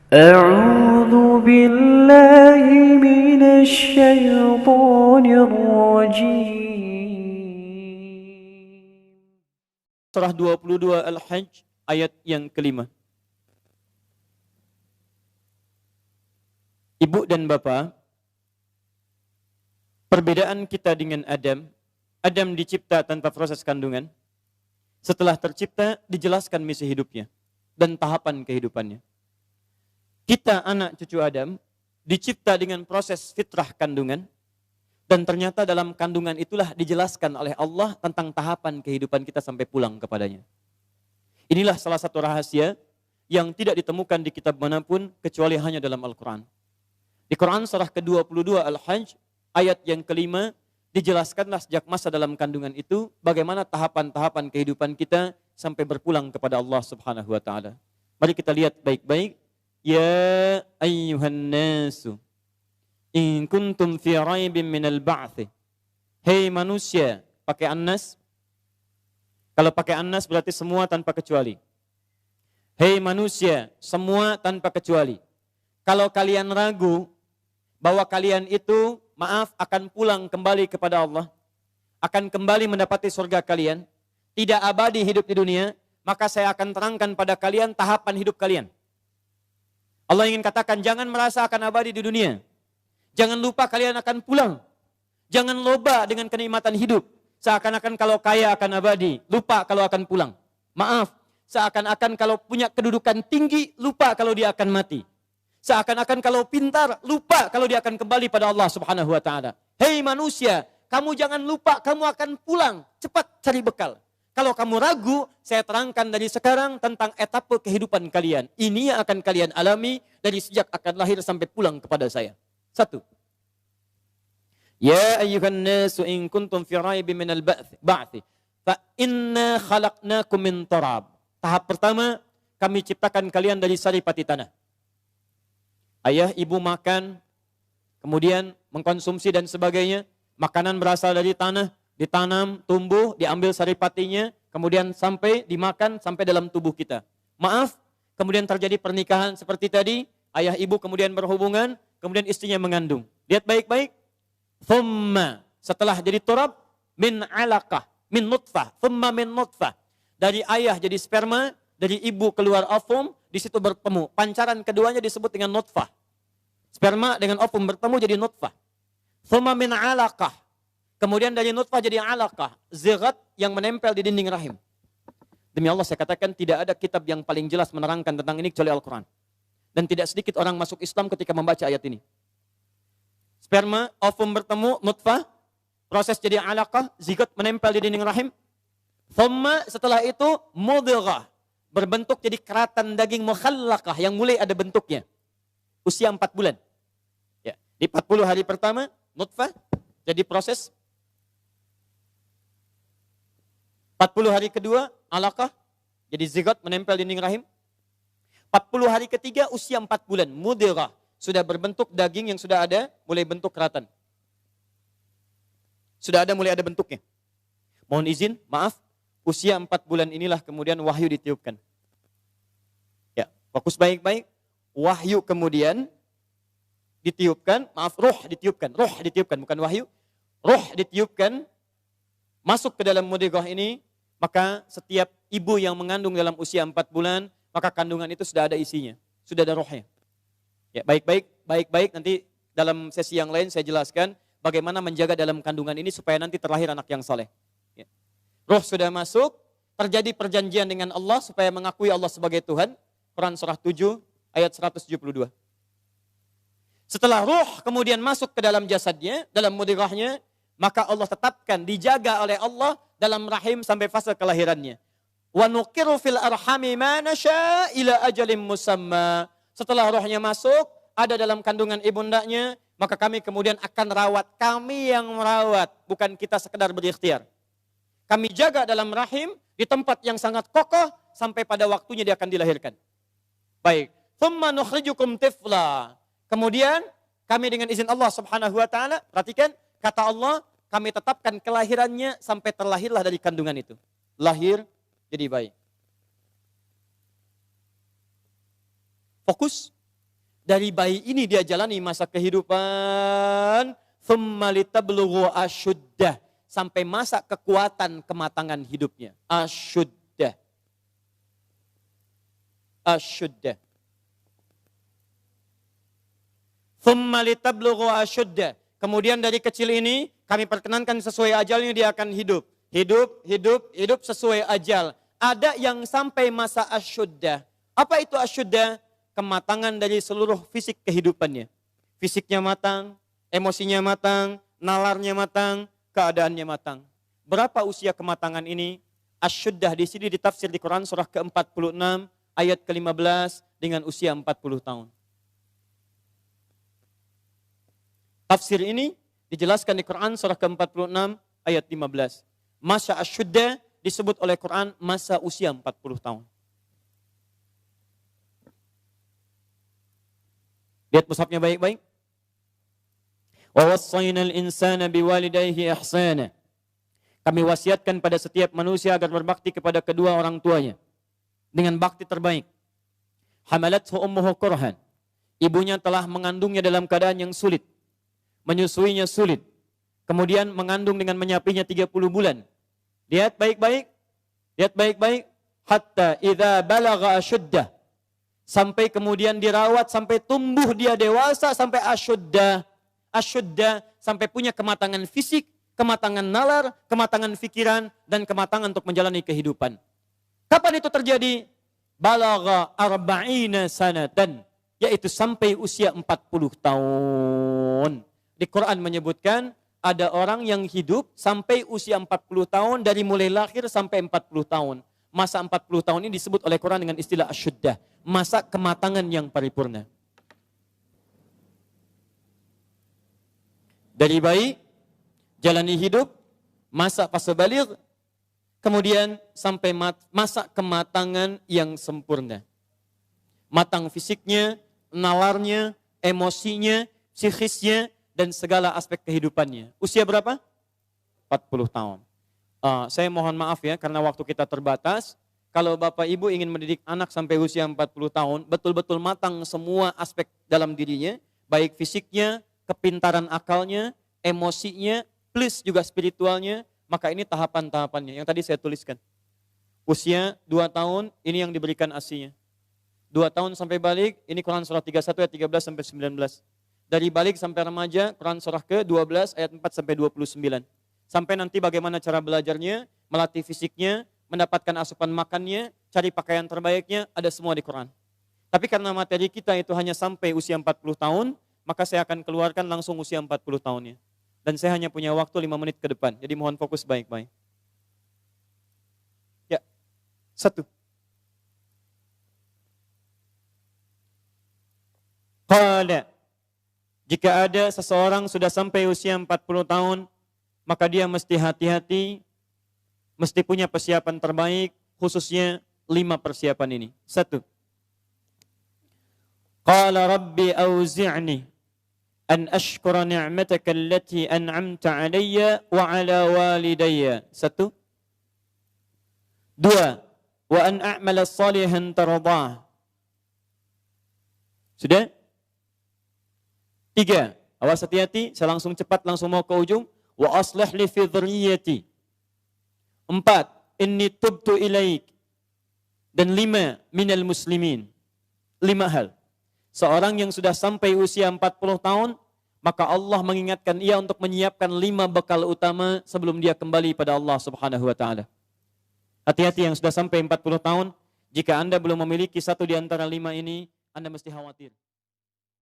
أعوذ بالله من الشيطان الرجيم. Surah 22 Al-Hajj ayat yang kelima. Ibu dan bapa, perbedaan kita dengan Adam. Adam dicipta tanpa proses kandungan. Setelah tercipta, dijelaskan misi hidupnya dan tahapan kehidupannya. Kita anak cucu Adam, dicipta dengan proses fitrah kandungan. Dan ternyata dalam kandungan itulah dijelaskan oleh Allah tentang tahapan kehidupan kita sampai pulang kepadanya. Inilah salah satu rahasia yang tidak ditemukan di kitab manapun kecuali hanya dalam Al-Quran. Di Quran surah ke-22 Al-Hajj ayat yang kelima dijelaskanlah sejak masa dalam kandungan itu bagaimana tahapan-tahapan kehidupan kita sampai berpulang kepada Allah Subhanahu wa taala. Mari kita lihat baik-baik. Ya ayyuhan nasu in kuntum fi raibin minal ba'thi. Hei manusia, pakai annas. Kalau pakai annas berarti semua tanpa kecuali. Hei manusia, semua tanpa kecuali. Kalau kalian ragu bahwa kalian itu, maaf, akan pulang kembali kepada Allah, akan kembali mendapati surga kalian, tidak abadi hidup di dunia, maka saya akan terangkan pada kalian tahapan hidup kalian. Allah ingin katakan, jangan merasa akan abadi di dunia. Jangan lupa kalian akan pulang. Jangan loba dengan kenikmatan hidup. Seakan-akan kalau kaya akan abadi, lupa kalau akan pulang. Maaf, seakan-akan kalau punya kedudukan tinggi, lupa kalau dia akan mati. Seakan-akan kalau pintar, lupa kalau dia akan kembali pada Allah Subhanahu wa taala. Hei manusia, kamu jangan lupa kamu akan pulang. Cepat cari bekal. Kalau kamu ragu, saya terangkan dari sekarang tentang etape kehidupan kalian. Ini yang akan kalian alami dari sejak akan lahir sampai pulang kepada saya. 1. Ya ayyuhan nasu in kuntum fi raibin minal ba'thi fa inna khalaqnakum min turab. Tahap pertama, kami ciptakan kalian dari saripati tanah. Ayah ibu makan, kemudian mengkonsumsi dan sebagainya. Makanan berasal dari tanah, ditanam, tumbuh, diambil saripatinya, kemudian sampai dimakan sampai dalam tubuh kita. Maaf, kemudian terjadi pernikahan seperti tadi, ayah ibu kemudian berhubungan, kemudian istrinya mengandung. Lihat baik-baik. Thumma, setelah jadi turab, min alaqah, min nutfah, thumma min nutfah. Dari ayah jadi sperma, dari ibu keluar ovum, di situ bertemu. Pancaran keduanya disebut dengan nutfah. Sperma dengan ovum bertemu jadi nutfah. Thumma min alaqah. Kemudian dari nutfah jadi alaqah, zigat yang menempel di dinding rahim. Demi Allah saya katakan tidak ada kitab yang paling jelas menerangkan tentang ini kecuali Al-Quran. Dan tidak sedikit orang masuk Islam ketika membaca ayat ini. Sperma, ovum bertemu, nutfah, proses jadi alaqah, zigot menempel di dinding rahim. Thumma setelah itu mudghah, berbentuk jadi keratan daging mukhallaqah yang mulai ada bentuknya. Usia 4 bulan. Ya, di 40 hari pertama nutfah jadi proses. 40 hari kedua alaqah jadi zigot menempel di dinding rahim. 40 hari ketiga usia 4 bulan mudghah. Sudah berbentuk daging yang sudah ada, mulai bentuk keratan. Sudah ada, mulai ada bentuknya. Mohon izin, maaf, usia 4 bulan inilah kemudian wahyu ditiupkan. Ya, fokus baik-baik. Wahyu kemudian ditiupkan, maaf, roh ditiupkan, bukan wahyu. Roh ditiupkan, masuk ke dalam mudghah ini, maka setiap ibu yang mengandung dalam usia 4 bulan, maka kandungan itu sudah ada isinya, sudah ada rohnya. Ya, baik-baik, nanti dalam sesi yang lain saya jelaskan bagaimana menjaga dalam kandungan ini supaya nanti terlahir anak yang saleh. Ya. Roh sudah masuk, terjadi perjanjian dengan Allah supaya mengakui Allah sebagai Tuhan. Quran surah 7 ayat 172. Setelah roh kemudian masuk ke dalam jasadnya, dalam mudghahnya, maka Allah tetapkan, dijaga oleh Allah dalam rahim sampai fase kelahirannya. Wa nuqiru fil arhami ma nasya ila ajalin musamma. Setelah rohnya masuk, ada dalam kandungan ibundanya, maka kami kemudian akan rawat. Kami yang merawat, bukan kita sekedar berikhtiar. Kami jaga dalam rahim, di tempat yang sangat kokoh, sampai pada waktunya dia akan dilahirkan. Baik. Thumma nukhrijukum tifla. Kemudian, kami dengan izin Allah Subhanahu wa ta'ala, perhatikan, kata Allah, kami tetapkan kelahirannya sampai terlahirlah dari kandungan itu. Lahir jadi bayi. Fokus, Dari bayi ini dia jalani masa kehidupan. Thumma litablughu asyuddah. Sampai masa kekuatan kematangan hidupnya. Asyuddah. Asyuddah. Thumma litablughu asyuddah. Kemudian dari kecil ini kami perkenankan sesuai ajalnya dia akan hidup. Hidup sesuai ajal. Ada yang sampai masa asyuddah. Apa itu asyuddah? Kematangan dari seluruh fisik kehidupannya. Fisiknya matang, emosinya matang, nalarnya matang, keadaannya matang. Berapa usia kematangan ini? Asyuddah di sini ditafsir di Quran surah ke-46 ayat ke-15 dengan usia 40 tahun. Tafsir ini dijelaskan di Quran surah ke-46 ayat 15. Masa asyuddah disebut oleh Quran masa usia 40 tahun. Lihat mushafnya baik-baik. Wa wassaynal insana biwalidayhi ihsana. Kami wasiatkan pada setiap manusia agar berbakti kepada kedua orang tuanya dengan bakti terbaik. Hamalathu ummuhu kurhan. Ibunya telah mengandungnya dalam keadaan yang sulit. Menyusuinya sulit. Kemudian mengandung dengan menyapinya 30 bulan. Lihat baik-baik. Lihat baik-baik. Hatta idza balagha asyuddah. Sampai kemudian dirawat, sampai tumbuh dia dewasa, sampai asyuddah. Asyuddah, sampai punya kematangan fisik, kematangan nalar, kematangan pikiran, dan kematangan untuk menjalani kehidupan. Kapan itu terjadi? Balagha arba'ina sanatan. Yaitu sampai usia 40 tahun. Di Quran menyebutkan, ada orang yang hidup sampai usia 40 tahun, dari mulai lahir sampai 40 tahun. Masa 40 tahun ini disebut oleh Quran dengan istilah asyuddah. Masa kematangan yang paripurna. Dari bayi, jalani hidup, masa fase baligh, kemudian sampai masa kematangan yang sempurna. Matang fisiknya, nalarnya, emosinya, psikisnya, dan segala aspek kehidupannya. Usia berapa? 40 tahun. Saya mohon maaf ya, karena waktu kita terbatas. Kalau Bapak Ibu ingin mendidik anak sampai usia 40 tahun, betul-betul matang semua aspek dalam dirinya, baik fisiknya, kepintaran akalnya, emosinya, plus juga spiritualnya, maka ini tahapan-tahapannya yang tadi saya tuliskan. Usia 2 tahun, ini yang diberikan asinya. 2 tahun sampai balik, ini Quran surah 31 ayat 13 sampai 19. Dari balik sampai remaja, Quran surah ke-12 ayat 4 sampai 29. Sampai nanti bagaimana cara belajarnya, melatih fisiknya, mendapatkan asupan makannya, cari pakaian terbaiknya, ada semua di Quran. Tapi karena materi kita itu hanya sampai usia 40 tahun, maka saya akan keluarkan langsung usia 40 tahunnya. Dan saya hanya punya waktu 5 menit ke depan, jadi mohon fokus baik-baik. Ya, 1. Qala, jika ada seseorang sudah sampai usia 40 tahun, maka dia mesti hati-hati, mesti punya persiapan terbaik, khususnya 5 persiapan ini. 1. Qala rabbi auzi'ni an ashkura ni'mataka allati an'amta alayya wa ala walidayya. 1. 2. Wa an a'mala salihan tardah. Sudah? 3. Awas hati-hati, saya langsung cepat, langsung mau ke ujung. Wa aslih li fi dhurriyyati. 4. Inni tubtu ilaik. Dan 5. Minal muslimin. 5 hal. Seorang yang sudah sampai usia 40 tahun, maka Allah mengingatkan ia untuk menyiapkan 5 bekal utama sebelum dia kembali pada Allah Subhanahu wa taala. Hati-hati yang sudah sampai 40 tahun, jika Anda belum memiliki satu di antara 5 ini, Anda mesti khawatir.